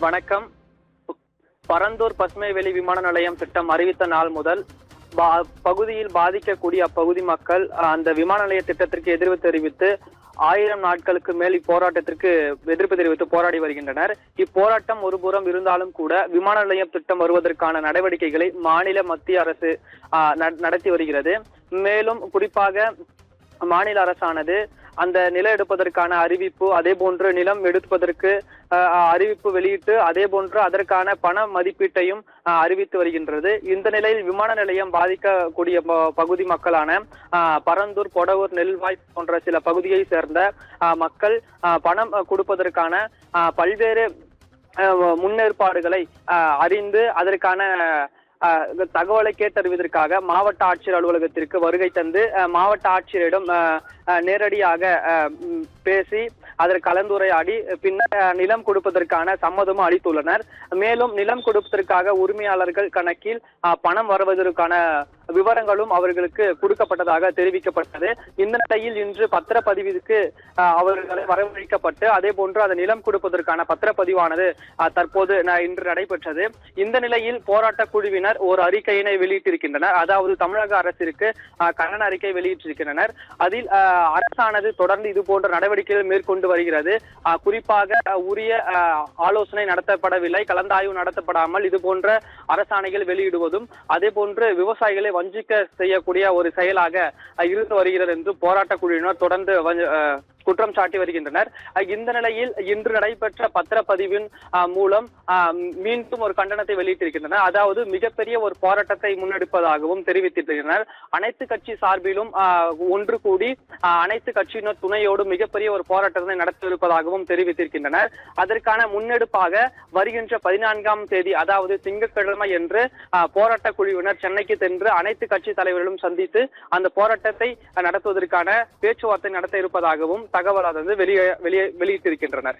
வணக்கம். பரந்தூர் பசுமை வெளி விமான நிலையம் திட்டம் அறிவித்த நாள் முதல் பகுதியில் பாதிக்கக்கூடிய அப்பகுதி மக்கள் அந்த விமான நிலைய திட்டத்திற்கு எதிர்ப்பு தெரிவித்து 1000 நாட்களுக்கு மேல் இப்போராட்டத்திற்கு எதிர்ப்பு தெரிவித்து போராடி வருகின்றனர். இப்போராட்டம் ஒருபுறம் இருந்தாலும் கூட விமான நிலையம் திட்டம் வருவதற்கான நடவடிக்கைகளை மாநில மத்திய அரசு நடத்தி வருகிறது. மேலும் குறிப்பாக மாநில அரசானது அந்த நிலம் எடுப்பதற்கான அறிவிப்பு, அதே போன்று நிலம் எடுப்பதற்கு அறிவிப்பு வெளியிட்டு அதே போன்று அதற்கான பண மதிப்பீட்டையும் அறிவித்து வருகின்றது. இந்த நிலையில் விமான நிலையம் பாதிக்கக்கூடிய பகுதி மக்களான பரந்தூர், கொடவூர், நெல்வாய் போன்ற சில பகுதியை சேர்ந்த மக்கள் பணம் கொடுப்பதற்கான பல்வேறு முன்னேற்பாடுகளை அறிந்து அதற்கான தகவலை கேட்டறிவதற்காக மாவட்ட ஆட்சியர் அலுவலகத்திற்கு வருகை தந்து மாவட்ட ஆட்சியரிடம் நேரடியாக பேசி அதற்கு கலந்துரையாடி பின்னர் நிலம் கொடுப்பதற்கான சம்மதமும் அளித்துள்ளனர். மேலும் நிலம் கொடுப்பதற்காக உரிமையாளர்கள் கணக்கில் பணம் வருவதற்கான விவரங்களும் அவர்களுக்கு கொடுக்கப்பட்டதாக தெரிவிக்கப்பட்டது. இந்த நிலையில் இன்று பத்திரப்பதிவுக்கு அவர்களை வரவழைக்கப்பட்டு அதே போன்று அந்த நிலம் கொடுப்பதற்கான பத்திரப்பதிவானது தற்போது இன்று நடைபெற்றது. இந்த நிலையில் போராட்ட குழுவினர் ஒரு அறிக்கையினை வெளியிட்டிருக்கின்றனர். அதாவது தமிழக அரசிற்கு கண்டன அறிக்கை வெளியிட்டிருக்கின்றனர். அதில் அரசானது தொடர்ந்து இது போன்ற நடவடிக்கைகள் மேற்கொண்டு வருகிறது. குறிப்பாக உரிய ஆலோசனை நடத்தப்படவில்லை, கலந்தாய்வு நடத்தப்படாமல் இது போன்ற அரசாணைகள் வெளியிடுவதும் அதே போன்று விவசாயிகளை வஞ்சிக்க செய்யக்கூடிய ஒரு செயலாக இருந்து வருகிறது என்று போராட்ட குழுவினர் தொடர்ந்து குற்றம் சாட்டி வருகின்றனர். இந்த நிலையில் இன்று நடைபெற்ற பத்திரப்பதிவின் மூலம் மீண்டும் ஒரு கண்டனத்தை வெளியிட்டிருக்கின்றனர். அதாவது மிகப்பெரிய ஒரு போராட்டத்தை முன்னெடுப்பதாகவும் தெரிவித்திருக்கின்றனர். அனைத்து கட்சி சார்பிலும் ஒன்று கூடி அனைத்து கட்சியினர் துணையோடு மிகப்பெரிய ஒரு போராட்டத்தை நடத்தியிருப்பதாகவும் தெரிவித்திருக்கின்றனர். அதற்கான முன்னெடுப்பாக வருகின்ற 14ஆம் தேதி, அதாவது திங்கட்கிழமை என்று போராட்ட குழுவினர் சென்னைக்கு சென்று அனைத்து கட்சி தலைவர்களும் சந்தித்து அந்த போராட்டத்தை நடத்துவதற்கான பேச்சுவார்த்தை நடத்த இருப்பதாகவும் தகவலானது வெளியிட்டிருக்கின்றனர்.